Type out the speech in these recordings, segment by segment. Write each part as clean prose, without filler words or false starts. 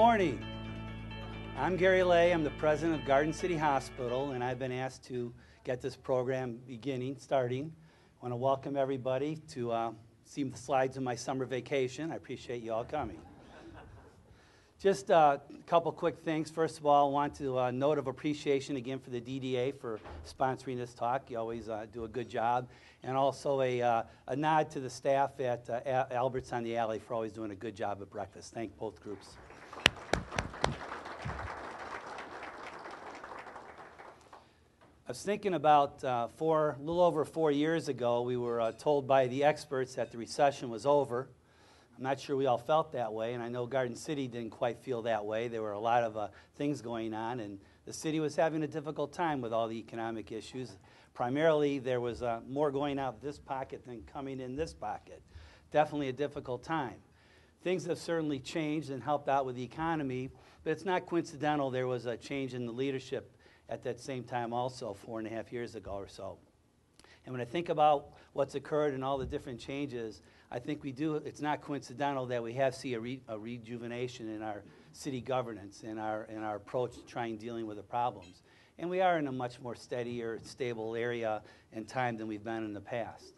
morning. I'm Gary Lay. I'm the president of Garden City Hospital, and I've been asked to get this program starting. I want to welcome everybody to see the slides of my summer vacation. I appreciate you all coming. Just a couple quick things. First of all, I want to note of appreciation again for the DDA for sponsoring this talk. You always do a good job. And also a nod to the staff at Albert's on the Alley for always doing a good job at breakfast. Thank both groups. I was thinking about a little over 4 years ago, we were told by the experts that the recession was over. I'm not sure we all felt that way, and I know Garden City didn't quite feel that way. There were a lot of things going on, and the city was having a difficult time with all the economic issues. Primarily, there was more going out this pocket than coming in this pocket. Definitely a difficult time. Things have certainly changed and helped out with the economy, but it's not coincidental there was a change in the leadership at that same time also 4.5 years ago or so. And when I think about what's occurred and all the different changes, I think it's not coincidental that we have seen a rejuvenation in our city governance and our approach to trying dealing with the problems. And we are in a much more steadier, stable area and time than we've been in the past.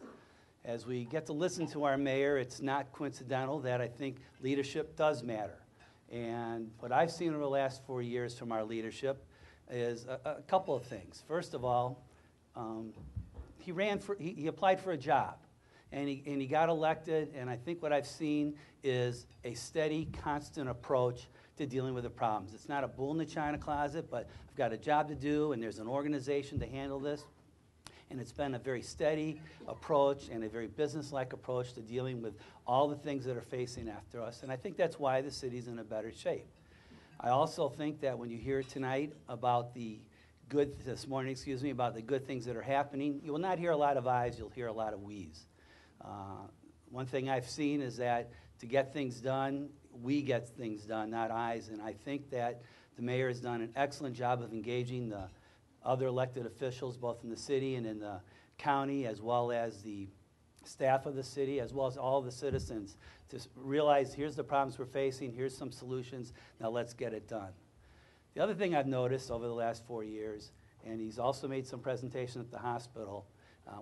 As we get to listen to our mayor, it's not coincidental that I think leadership does matter. And what I've seen over the last 4 years from our leadership is a couple of things. First of all, he applied for a job, and he got elected, and I think what I've seen is a steady, constant approach to dealing with the problems. It's not a bull in the china closet, but I've got a job to do, and there's an organization to handle this, and it's been a very steady approach and a very business-like approach to dealing with all the things that are facing after us, and I think that's why the city's in a better shape. I also think that when you hear tonight about this morning, about the good things that are happening, you will not hear a lot of I's, you'll hear a lot of we's. One thing I've seen is that to get things done, we get things done, not I's, and I think that the mayor has done an excellent job of engaging the other elected officials, both in the city and in the county, as well as the staff of the city, as well as all the citizens, to realize here's the problems we're facing, here's some solutions, now let's get it done. The other thing I've noticed over the last 4 years, and he's also made some presentation at the hospital,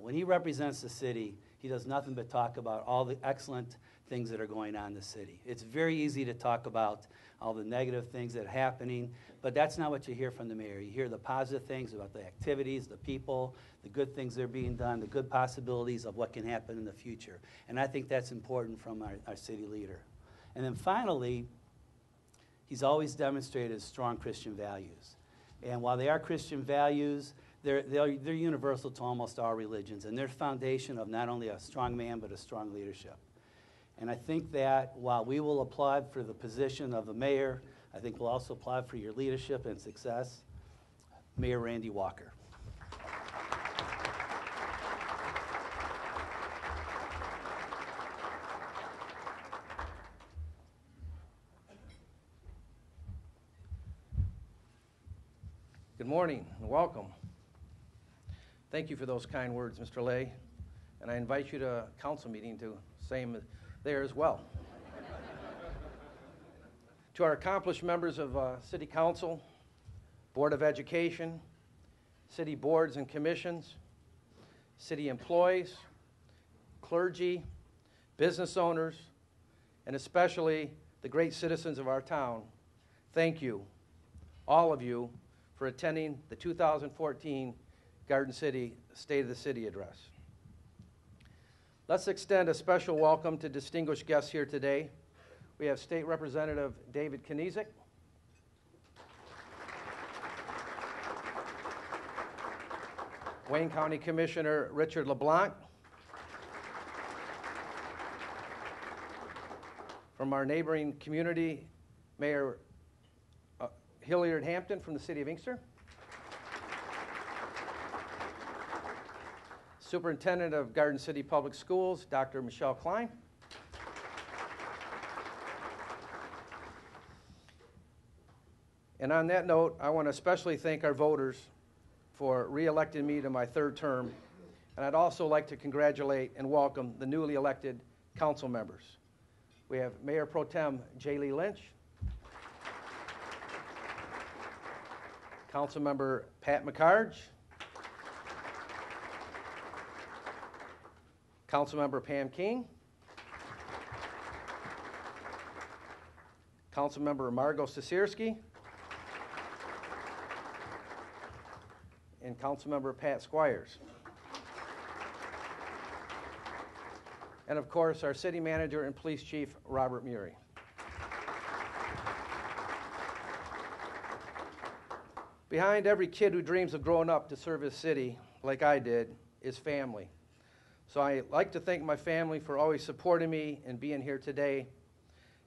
when he represents the city, he does nothing but talk about all the excellent things that are going on in the city. It's very easy to talk about all the negative things that are happening, but that's not what you hear from the mayor. You hear the positive things about the activities, the people, the good things that are being done, the good possibilities of what can happen in the future. And I think that's important from our city leader. And then finally, he's always demonstrated strong Christian values. And while they are Christian values, they're universal to almost all religions, and they're foundation of not only a strong man, but a strong leadership. And I think that while we will applaud for the position of the mayor, I think we'll also applaud for your leadership and success. Mayor Randy Walker. Good morning and welcome. Thank you for those kind words, Mr. Lay, and I invite you to a council meeting to same there as well. To our accomplished members of City Council, Board of Education, city boards and commissions, city employees, clergy, business owners, and especially the great citizens of our town, thank you, all of you, for attending the 2014 Garden City State of the City Address. Let's extend a special welcome to distinguished guests here today. We have State Representative David Kniezek, Wayne County Commissioner Richard LeBlanc, from our neighboring community, Mayor Hilliard Hampton from the City of Inkster, Superintendent of Garden City Public Schools, Dr. Michelle Klein, and on that note, I want to especially thank our voters for re-electing me to my third term, and I'd also like to congratulate and welcome the newly elected council members. We have Mayor Pro Tem J. Lee Lynch, Councilmember Pat McCarge. Councilmember Pam King. Councilmember Margot Sisirski. And Councilmember Pat Squires. And of course, our city manager and police chief, Robert Murray. Behind every kid who dreams of growing up to serve his city, like I did, is family. So I like to thank my family for always supporting me and being here today,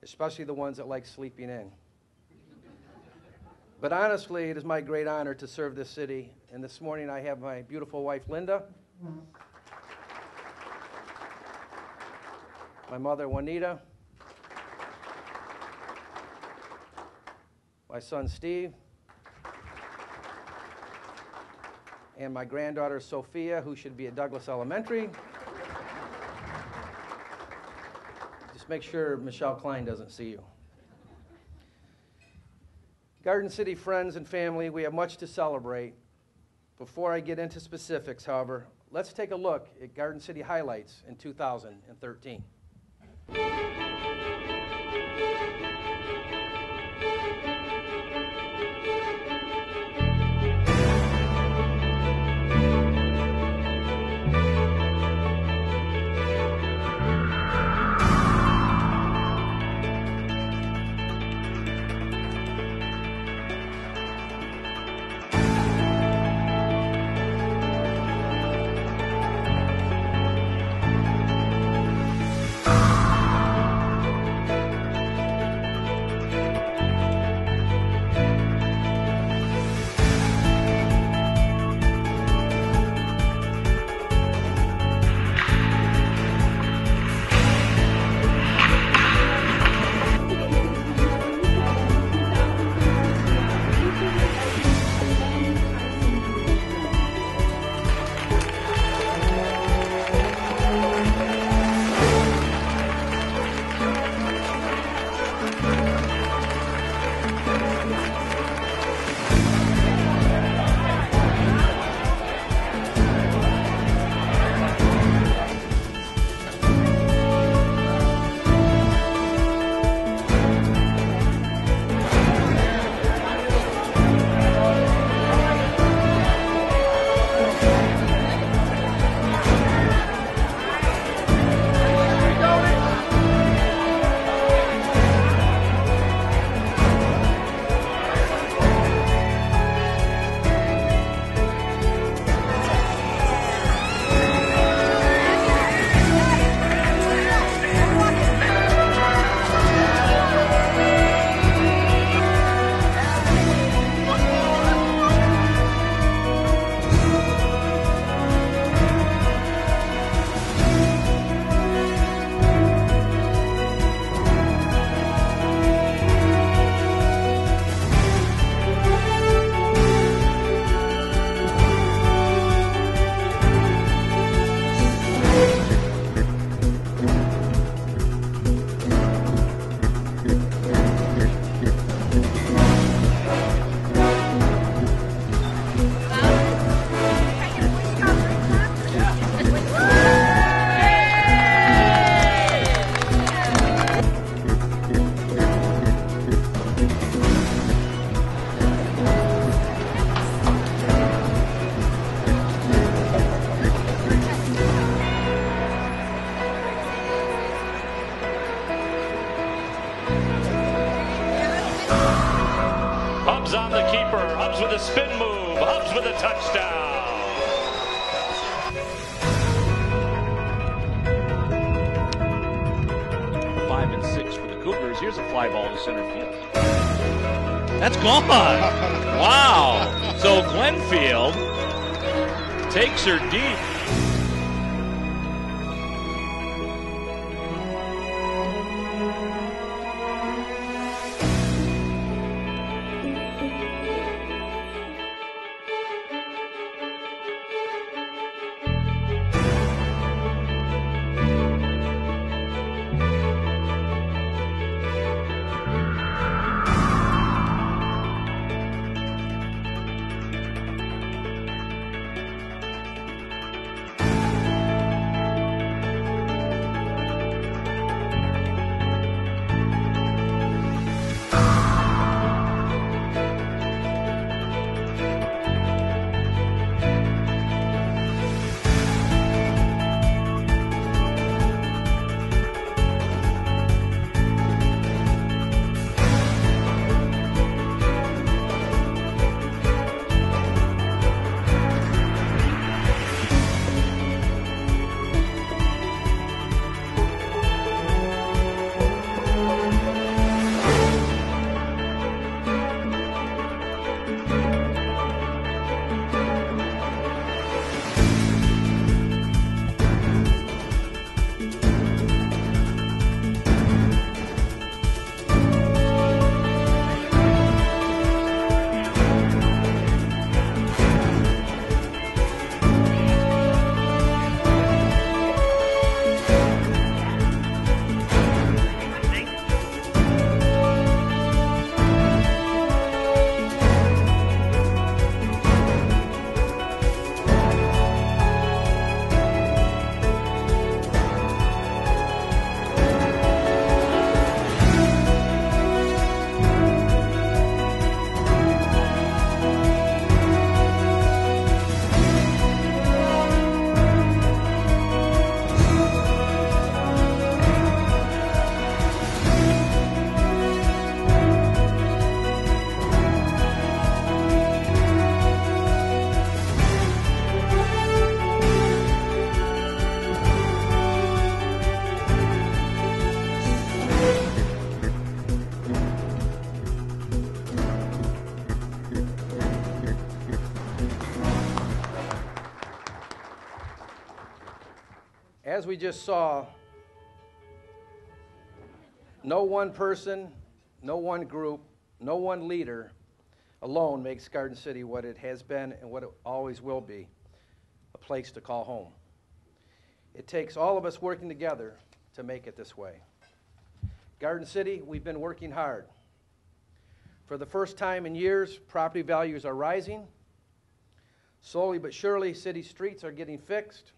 especially the ones that like sleeping in. But honestly, it is my great honor to serve this city. And this morning I have my beautiful wife, Linda, my mother, Juanita, my son, Steve, and my granddaughter, Sophia, who should be at Douglas Elementary. Just make sure Michelle Klein doesn't see you. Garden City friends and family, we have much to celebrate. Before I get into specifics, however, let's take a look at Garden City highlights in 2013. Hubbs on the keeper. Hubbs with a spin move. Hubbs with a touchdown. 5 and 6 for the Cougars. Here's a fly ball to center field. That's gone. Wow. So Glenfield takes her deep. As we just saw, no one person, no one group, no one leader alone makes Garden City what it has been and what it always will be, a place to call home. It takes all of us working together to make it this way. Garden City, we've been working hard. For the first time in years, property values are rising. Slowly but surely, city streets are getting fixed.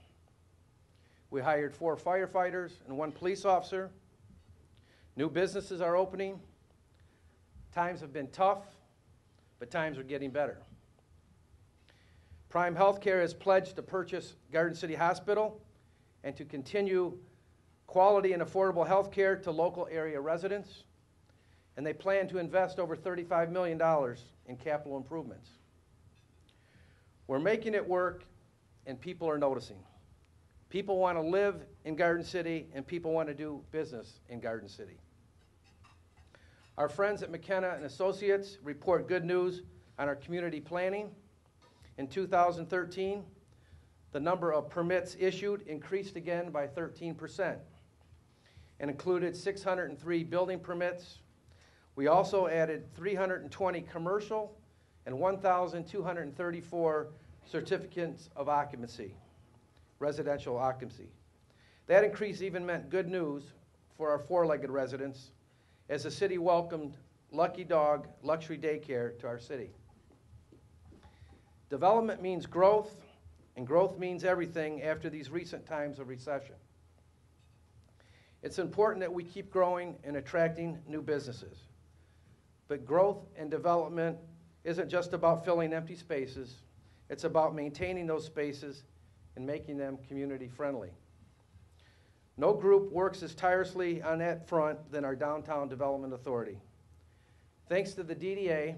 We hired 4 firefighters and 1 police officer. New businesses are opening. Times have been tough, but times are getting better. Prime Healthcare has pledged to purchase Garden City Hospital and to continue quality and affordable health care to local area residents. And they plan to invest over $35 million in capital improvements. We're making it work, and people are noticing. People want to live in Garden City, and people want to do business in Garden City. Our friends at McKenna & Associates report good news on our community planning. In 2013, the number of permits issued increased again by 13% and included 603 building permits. We also added 320 commercial and 1,234 certificates of occupancy, residential occupancy. That increase even meant good news for our 4-legged residents as the city welcomed Lucky Dog Luxury Daycare to our city. Development means growth, and growth means everything after these recent times of recession. It's important that we keep growing and attracting new businesses. But growth and development isn't just about filling empty spaces. It's about maintaining those spaces and making them community friendly. No group works as tirelessly on that front than our Downtown Development Authority. Thanks to the DDA,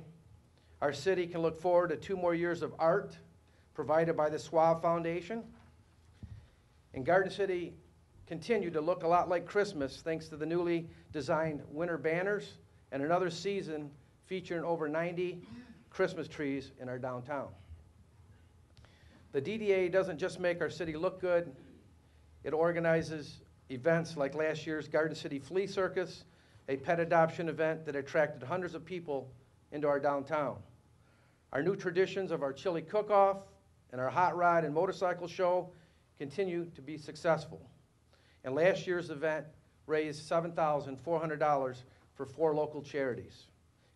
our city can look forward to 2 more years of art provided by the Schwab Foundation. And Garden City continued to look a lot like Christmas thanks to the newly designed winter banners and another season featuring over 90 Christmas trees in our downtown. The DDA doesn't just make our city look good, it organizes events like last year's Garden City Flea Circus, a pet adoption event that attracted hundreds of people into our downtown. Our new traditions of our chili cook-off and our hot rod and motorcycle show continue to be successful. And last year's event raised $7,400 for 4 local charities,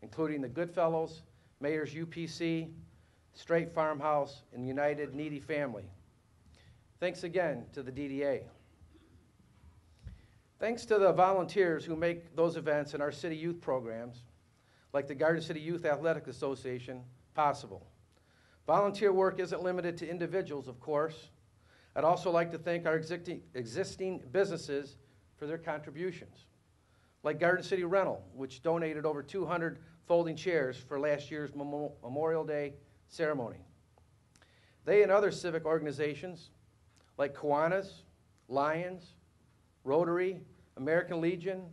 including the Goodfellows, Mayor's UPC, Straight Farmhouse, and United Needy Family. Thanks again to the DDA. Thanks to the volunteers who make those events and our city youth programs, like the Garden City Youth Athletic Association, possible. Volunteer work isn't limited to individuals, of course. I'd also like to thank our existing businesses for their contributions, like Garden City Rental, which donated over 200 folding chairs for last year's Memorial Day ceremony. They and other civic organizations, like Kiwanis, Lions, Rotary, American Legion,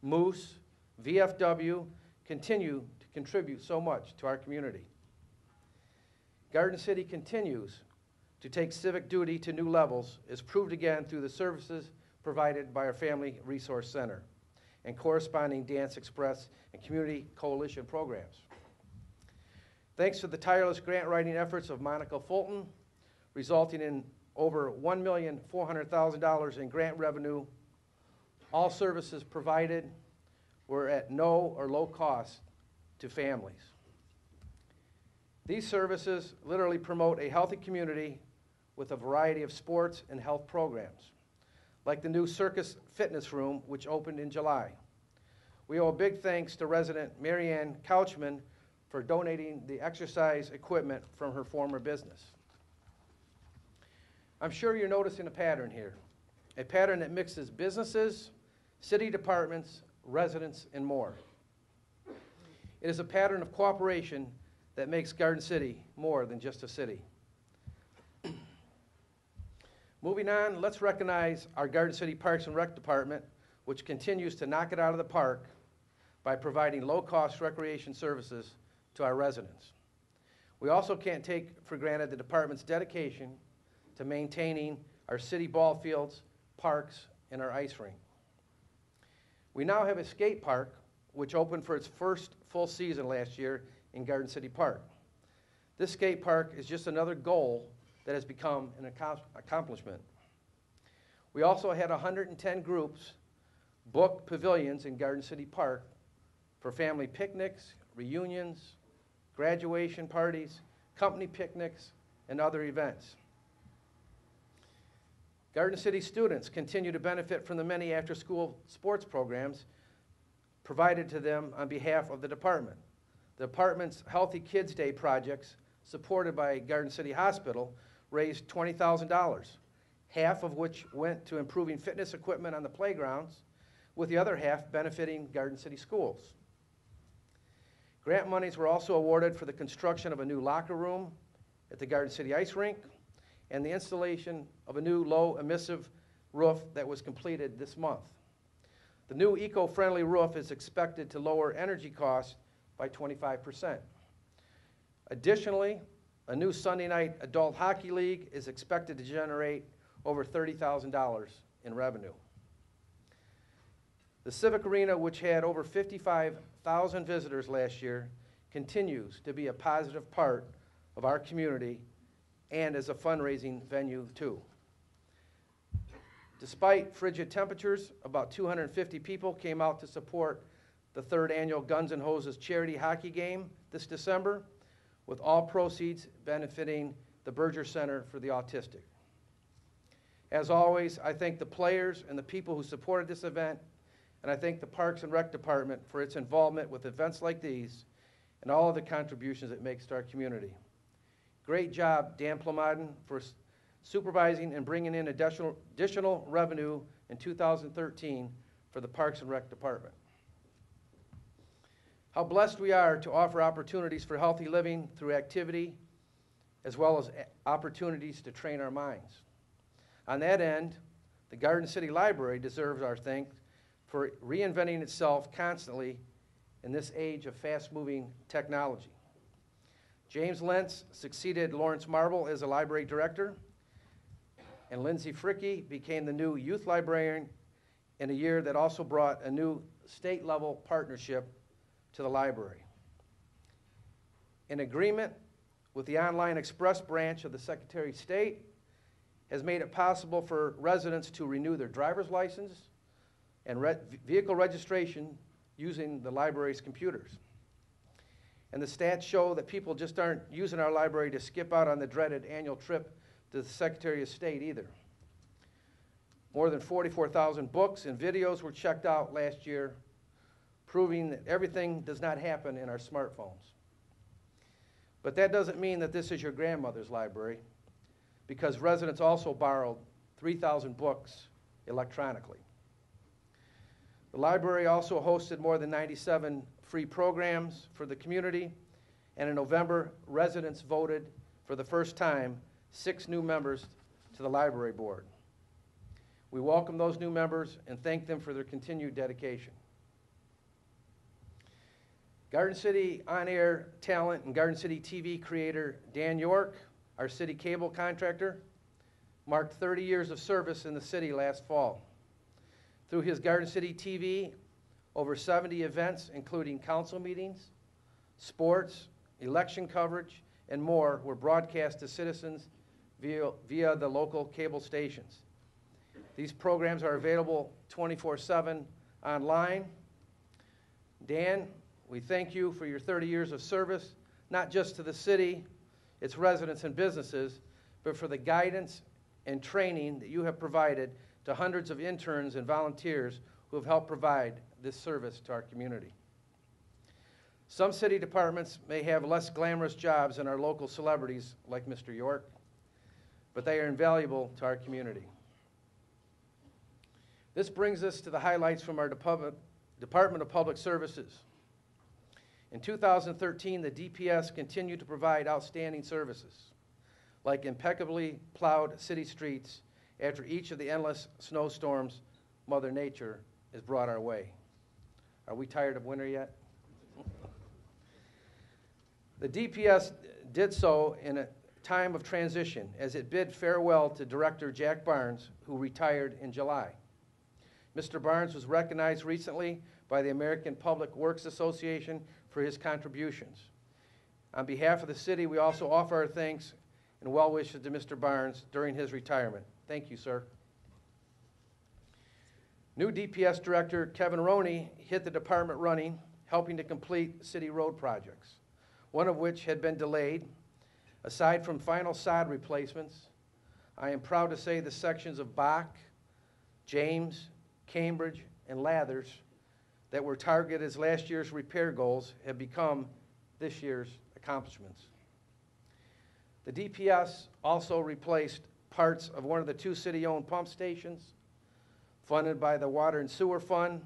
Moose, VFW, continue to contribute so much to our community. Garden City continues to take civic duty to new levels, as proved again through the services provided by our Family Resource Center and corresponding Dance Express and Community Coalition programs. Thanks to the tireless grant writing efforts of Monica Fulton, resulting in over $1,400,000 in grant revenue, all services provided were at no or low cost to families. These services literally promote a healthy community with a variety of sports and health programs, like the new Circus Fitness Room, which opened in July. We owe a big thanks to resident Marianne Couchman for donating the exercise equipment from her former business. I'm sure you're noticing a pattern here, a pattern that mixes businesses, city departments, residents, and more. It is a pattern of cooperation that makes Garden City more than just a city. Moving on, let's recognize our Garden City Parks and Rec Department, which continues to knock it out of the park by providing low-cost recreation services to our residents. We also can't take for granted the department's dedication to maintaining our city ball fields, parks, and our ice rink. We now have a skate park, which opened for its first full season last year in Garden City Park. This skate park is just another goal that has become an accomplishment. We also had 110 groups book pavilions in Garden City Park for family picnics, reunions, graduation parties, company picnics, and other events. Garden City students continue to benefit from the many after-school sports programs provided to them on behalf of the department. The department's Healthy Kids Day projects, supported by Garden City Hospital, raised $20,000, half of which went to improving fitness equipment on the playgrounds, with the other half benefiting Garden City schools. Grant monies were also awarded for the construction of a new locker room at the Garden City Ice Rink and the installation of a new low-emissive roof that was completed this month. The new eco-friendly roof is expected to lower energy costs by 25%. Additionally, a new Sunday night adult hockey league is expected to generate over $30,000 in revenue. The Civic Arena, which had over 55,000 visitors last year, continues to be a positive part of our community and as a fundraising venue too. Despite frigid temperatures, about 250 people came out to support the third annual Guns N' Hoses charity hockey game this December, with all proceeds benefiting the Berger Center for the Autistic. As always, I thank the players and the people who supported this event, and I thank the Parks and Rec Department for its involvement with events like these and all of the contributions it makes to our community. Great job, Dan Plomaden, for supervising and bringing in additional revenue in 2013 for the Parks and Rec Department. How blessed we are to offer opportunities for healthy living through activity, as well as opportunities to train our minds. On that end, the Garden City Library deserves our thanks for reinventing itself constantly in this age of fast-moving technology. James Lentz succeeded Lawrence Marble as a library director, and Lindsay Fricke became the new youth librarian in a year that also brought a new state-level partnership to the library. An agreement with the Online Express branch of the Secretary of State has made it possible for residents to renew their driver's license and vehicle registration using the library's computers. And the stats show that people just aren't using our library to skip out on the dreaded annual trip to the Secretary of State either. More than 44,000 books and videos were checked out last year, proving that everything does not happen in our smartphones. But that doesn't mean that this is your grandmother's library, because residents also borrowed 3,000 books electronically. The library also hosted more than 97 free programs for the community, and in November, residents voted for the first time 6 new members to the library board. We welcome those new members and thank them for their continued dedication. Garden City on-air talent and Garden City TV creator Dan York, our city cable contractor, marked 30 years of service in the city last fall. Through his Garden City TV, over 70 events, including council meetings, sports, election coverage, and more, were broadcast to citizens via the local cable stations. These programs are available 24/7 online. Dan, we thank you for your 30 years of service, not just to the city, its residents and businesses, but for the guidance and training that you have provided to hundreds of interns and volunteers who have helped provide this service to our community. Some city departments may have less glamorous jobs than our local celebrities like Mr. York, but they are invaluable to our community. This brings us to the highlights from our Department of Public Services. In 2013, the DPS continued to provide outstanding services, like impeccably plowed city streets after each of the endless snowstorms Mother Nature has brought our way. Are we tired of winter yet? The DPS did so in a time of transition as it bid farewell to Director Jack Barnes, who retired in July. Mr. Barnes was recognized recently by the American Public Works Association for his contributions. On behalf of the city, we also offer our thanks and well wishes to Mr. Barnes during his retirement. Thank you, sir. New DPS Director Kevin Roney hit the department running, helping to complete city road projects, one of which had been delayed. Aside from final sod replacements, I am proud to say the sections of Bach, James, Cambridge, and Lathers that were targeted as last year's repair goals have become this year's accomplishments. The DPS also replaced parts of one of the 2 city-owned pump stations funded by the Water and Sewer Fund.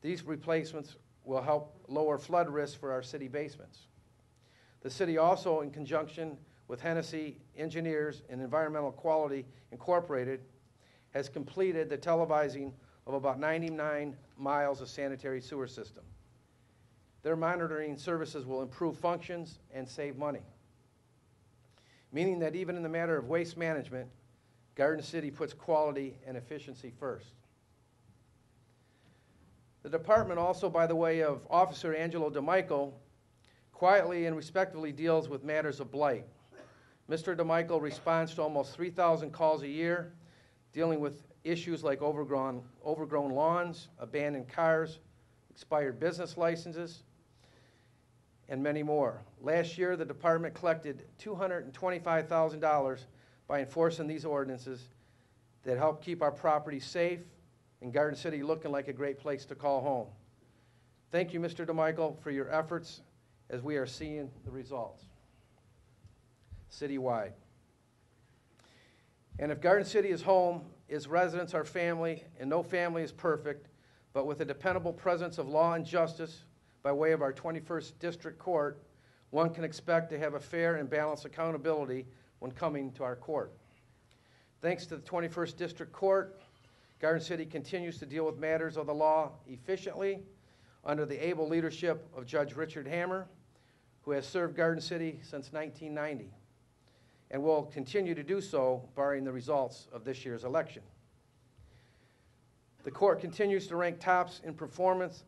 These replacements will help lower flood risk for our city basements. The city also, in conjunction with Hennessy Engineers and Environmental Quality Incorporated, has completed the televising of about 99 miles of sanitary sewer system. Their monitoring services will improve functions and save money, meaning that even in the matter of waste management, Garden City puts quality and efficiency first. The department also, by the way of Officer Angelo DeMichael, quietly and respectfully deals with matters of blight. Mr. DeMichael responds to almost 3,000 calls a year, dealing with issues like overgrown lawns, abandoned cars, expired business licenses, and many more. Last year, the department collected $225,000 by enforcing these ordinances that help keep our property safe and Garden City looking like a great place to call home. Thank you, Mr. DeMichael, for your efforts as we are seeing the results citywide. And if Garden City is home, its residents are family, and no family is perfect, but with a dependable presence of law and justice by way of our 21st District Court, one can expect to have a fair and balanced accountability when coming to our court. Thanks to the 21st District Court, Garden City continues to deal with matters of the law efficiently under the able leadership of Judge Richard Hammer, who has served Garden City since 1990 and will continue to do so barring the results of this year's election. The court continues to rank tops in performance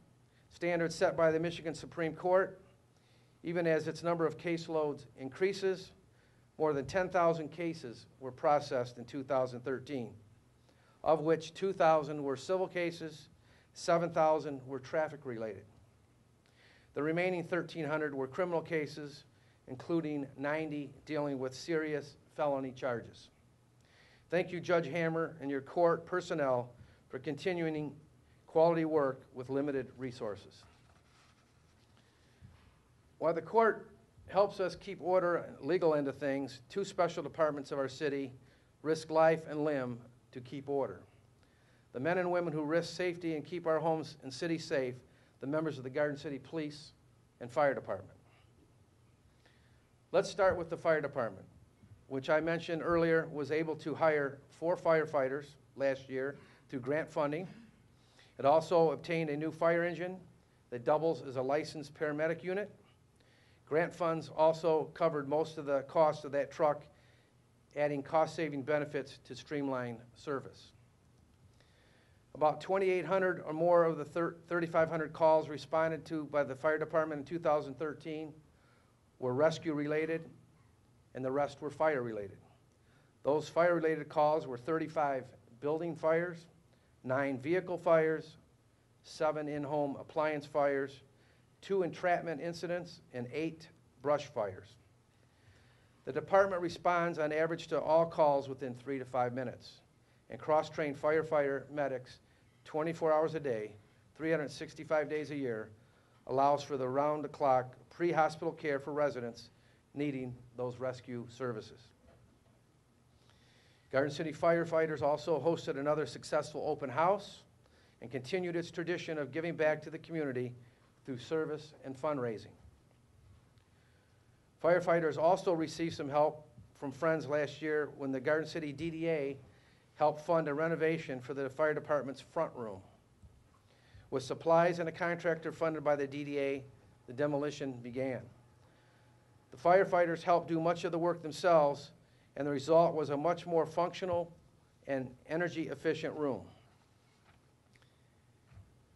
standards set by the Michigan Supreme Court, even as its number of caseloads increases. More than 10,000 cases were processed in 2013, of which 2,000 were civil cases, 7,000 were traffic-related. The remaining 1,300 were criminal cases, including 90 dealing with serious felony charges. Thank you, Judge Hammer, and your court personnel for continuing quality work with limited resources. While the court helps us keep order and legal end of things, 2 special departments of our city risk life and limb to keep order. The men and women who risk safety and keep our homes and city safe, the members of the Garden City Police and Fire Department. Let's start with the Fire Department, which I mentioned earlier was able to hire 4 firefighters last year through grant funding. It also obtained a new fire engine that doubles as a licensed paramedic unit. Grant funds also covered most of the cost of that truck, adding cost-saving benefits to streamline service. About 2,800 or more of the 3,500 calls responded to by the fire department in 2013 were rescue-related, and the rest were fire-related. Those fire-related calls were 35 building fires, 9 vehicle fires, 7 in-home appliance fires, 2 entrapment incidents, and 8 brush fires. The department responds on average to all calls within 3 to 5 minutes, and cross-trained firefighter medics 24 hours a day, 365 days a year, allows for the round-the-clock pre-hospital care for residents needing those rescue services. Garden City firefighters also hosted another successful open house and continued its tradition of giving back to the community through service and fundraising. Firefighters also received some help from friends last year when the Garden City DDA helped fund a renovation for the fire department's front room. With supplies and a contractor funded by the DDA, the demolition began. The firefighters helped do much of the work themselves, and the result was a much more functional and energy-efficient room.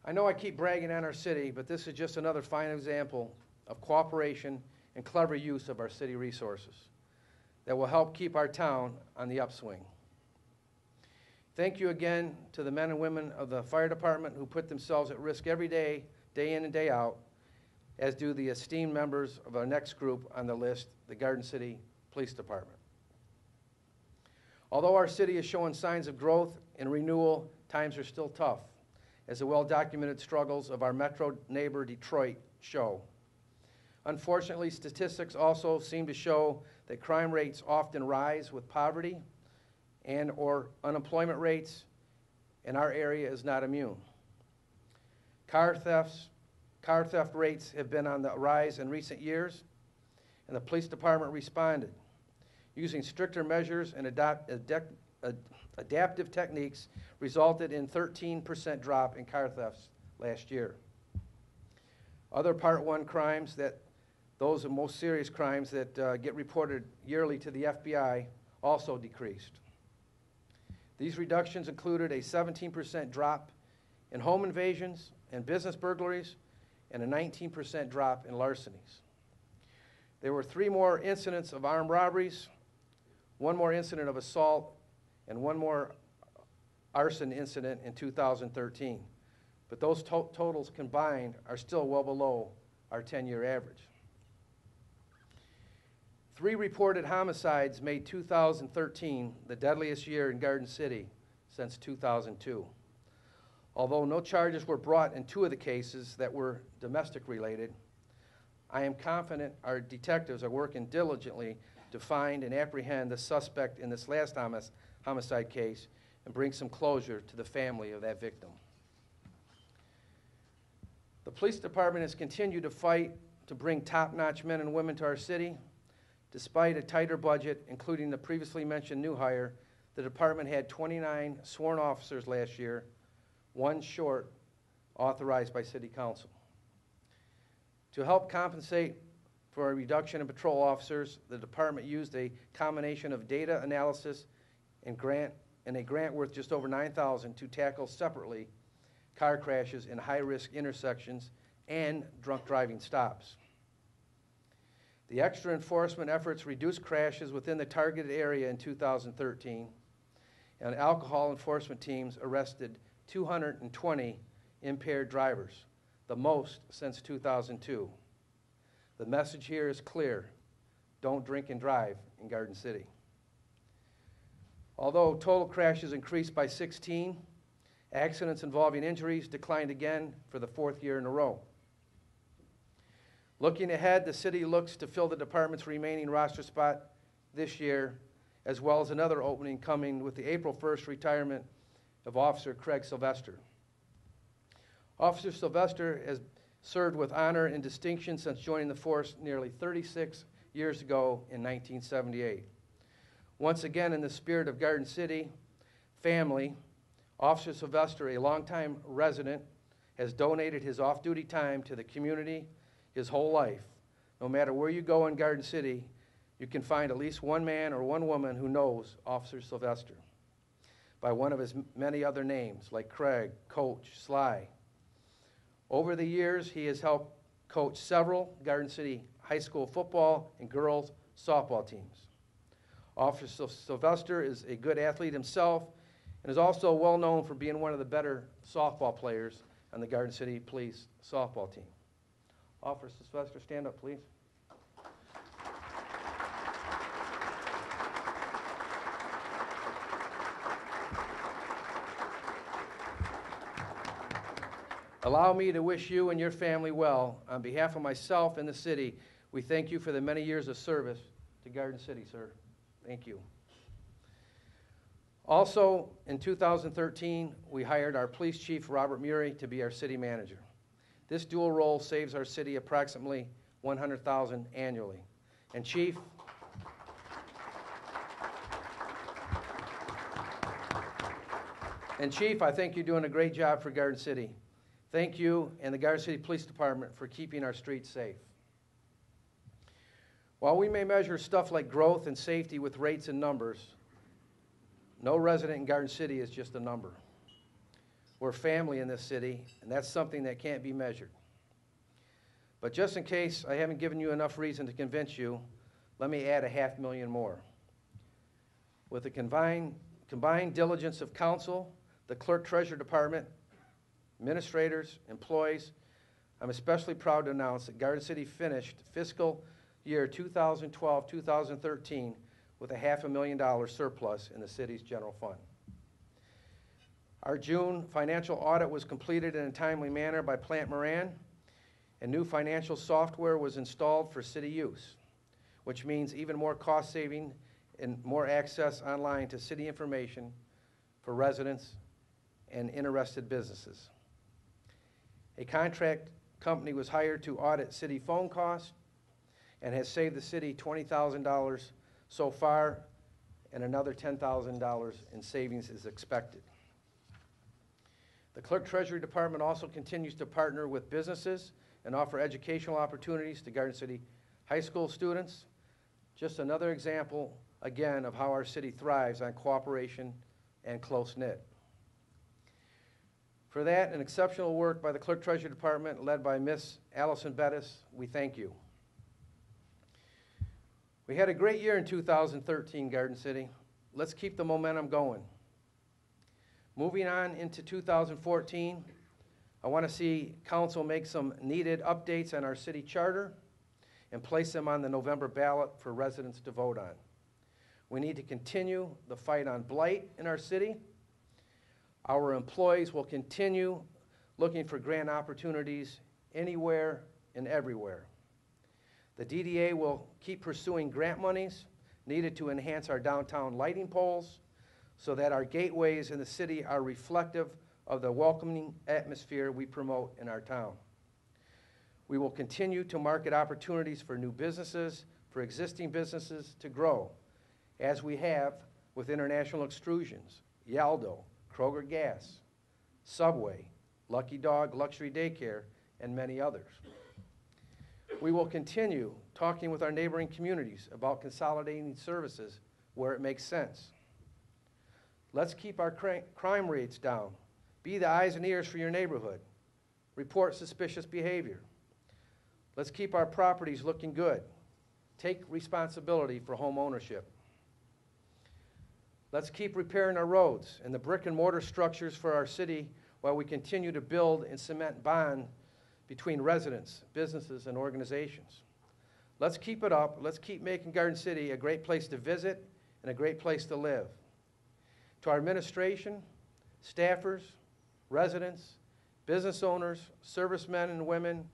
I know I keep bragging on our city, but this is just another fine example of cooperation and clever use of our city resources that will help keep our town on the upswing. Thank you again to the men and women of the fire department who put themselves at risk every day, day in and day out, as do the esteemed members of our next group on the list, the Garden City Police Department. Although our city is showing signs of growth and renewal, times are still tough, as the well-documented struggles of our metro neighbor Detroit show. Unfortunately, statistics also seem to show that crime rates often rise with poverty and or unemployment rates, and our area is not immune. Car theft rates have been on the rise in recent years, and the police department responded, using stricter measures and adaptive techniques resulted in 13% drop in car thefts last year. Other Part 1 crimes, those are most serious crimes that get reported yearly to the FBI, also decreased. These reductions included a 17% drop in home invasions and business burglaries, and a 19% drop in larcenies. There were 3 more incidents of armed robberies, 1 more incident of assault, and 1 more arson incident in 2013. But those totals combined are still well below our 10-year average. 3 reported homicides made 2013 the deadliest year in Garden City since 2002. Although no charges were brought in 2 of the cases that were domestic related, I am confident our detectives are working diligently to find and apprehend the suspect in this last homicide case and bring some closure to the family of that victim. The police department has continued to fight to bring top-notch men and women to our city. Despite a tighter budget, including the previously mentioned new hire, the department had 29 sworn officers last year, 1 short authorized by City Council. To help compensate for a reduction in patrol officers, the department used a combination of data analysis and a grant worth just over $9,000 to tackle separately car crashes in high-risk intersections and drunk driving stops. The extra enforcement efforts reduced crashes within the targeted area in 2013, and alcohol enforcement teams arrested 220 impaired drivers, the most since 2002. The message here is clear: don't drink and drive in Garden City. Although total crashes increased by 16, accidents involving injuries declined again for the 4th year in a row. Looking ahead, the city looks to fill the department's remaining roster spot this year, as well as another opening coming with the April 1st retirement of Officer Craig Sylvester. Officer Sylvester has served with honor and distinction since joining the force nearly 36 years ago in 1978. Once again, in the spirit of Garden City family, Officer Sylvester, a longtime resident, has donated his off-duty time to the community his whole life. No matter where you go in Garden City, you can find at least one man or one woman who knows Officer Sylvester by one of his many other names, like Craig, Coach, Sly. Over the years, he has helped coach several Garden City high school football and girls softball teams. Officer Sylvester is a good athlete himself and is also well known for being one of the better softball players on the Garden City Police softball team. Officer Sylvester, stand up, please. Allow me to wish you and your family well. On behalf of myself and the city, we thank you for the many years of service to Garden City, sir. Thank you. Also, in 2013, we hired our police chief, Robert Murray, to be our city manager. This dual role saves our city approximately $100,000 annually. And Chief, I think you're doing a great job for Garden City. Thank you and the Garden City Police Department for keeping our streets safe. While we may measure stuff like growth and safety with rates and numbers, no resident in Garden City is just a number. We're family in this city, and that's something that can't be measured. But just in case I haven't given you enough reason to convince you, let me add 500,000 more. With the combined diligence of council, the clerk treasurer department, administrators, employees, I'm especially proud to announce that Garden City finished fiscal year 2012-2013 with a $500,000 surplus in the city's general fund. Our June financial audit was completed in a timely manner by Plant Moran, and new financial software was installed for city use, which means even more cost saving and more access online to city information for residents and interested businesses. A contract company was hired to audit city phone costs and has saved the city $20,000 so far, and another $10,000 in savings is expected. The Clerk Treasury Department also continues to partner with businesses and offer educational opportunities to Garden City high school students. Just another example, again, of how our city thrives on cooperation and close-knit. For that and exceptional work by the Clerk Treasury Department, led by Miss Allison Bettis, we thank you. We had a great year in 2013, Garden City. Let's keep the momentum going. Moving on into 2014, I want to see council make some needed updates on our city charter and place them on the November ballot for residents to vote on. We need to continue the fight on blight in our city. Our employees will continue looking for grant opportunities anywhere and everywhere. The DDA will keep pursuing grant monies needed to enhance our downtown lighting poles so that our gateways in the city are reflective of the welcoming atmosphere we promote in our town. We will continue to market opportunities for new businesses, for existing businesses to grow, as we have with International Extrusions, Yaldo, Kroger Gas, Subway, Lucky Dog Luxury Daycare, and many others. We will continue talking with our neighboring communities about consolidating services where it makes sense. Let's keep our crime rates down. Be the eyes and ears for your neighborhood. Report suspicious behavior. Let's keep our properties looking good. Take responsibility for home ownership. Let's keep repairing our roads and the brick and mortar structures for our city while we continue to build and cement bond between residents, businesses, and organizations. Let's keep it up. Let's keep making Garden City a great place to visit and a great place to live. To our administration, staffers, residents, business owners, servicemen and women,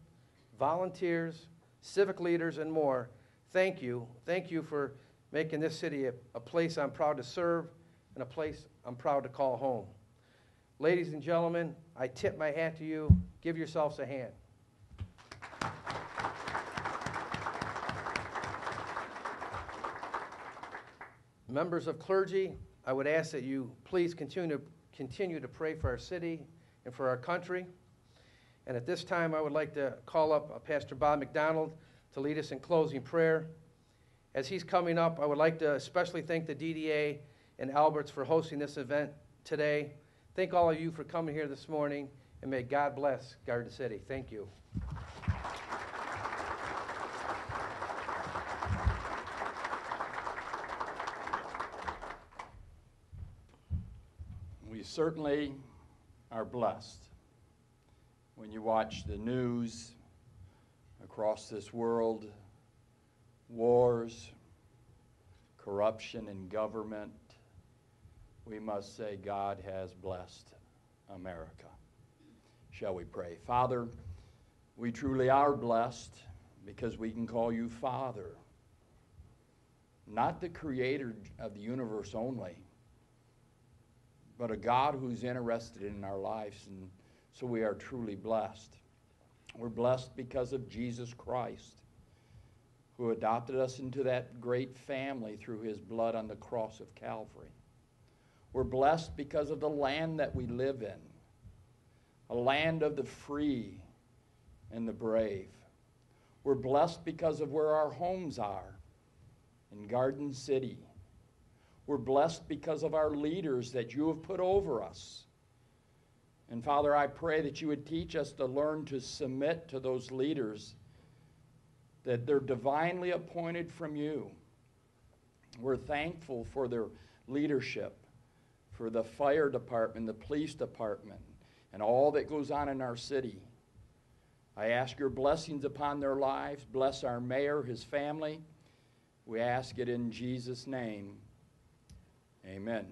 volunteers, civic leaders, and more, thank you. Thank you for making this city a place I'm proud to serve and a place I'm proud to call home. Ladies and gentlemen, I tip my hat to you. Give yourselves a hand. Members of clergy, I would ask that you please continue to pray for our city and for our country. And at this time, I would like to call up Pastor Bob McDonald to lead us in closing prayer. As he's coming up, I would like to especially thank the DDA and Alberts for hosting this event today. Thank all of you for coming here this morning, and may God bless Garden City. Thank you. We certainly are blessed when you watch the news across this world, wars, corruption in government. We must say God has blessed America. Shall we pray? Father, we truly are blessed because we can call you Father, not the creator of the universe only, but a God who's interested in our lives, and so we are truly blessed. We're blessed because of Jesus Christ, who adopted us into that great family through his blood on the cross of Calvary. We're blessed because of the land that we live in, a land of the free and the brave. We're blessed because of where our homes are, in Garden City. We're blessed because of our leaders that you have put over us. And Father, I pray that you would teach us to learn to submit to those leaders, that they're divinely appointed from you. We're thankful for their leadership, for the fire department, the police department, and all that goes on in our city. I ask your blessings upon their lives. Bless our mayor, his family. We ask it in Jesus' name. Amen.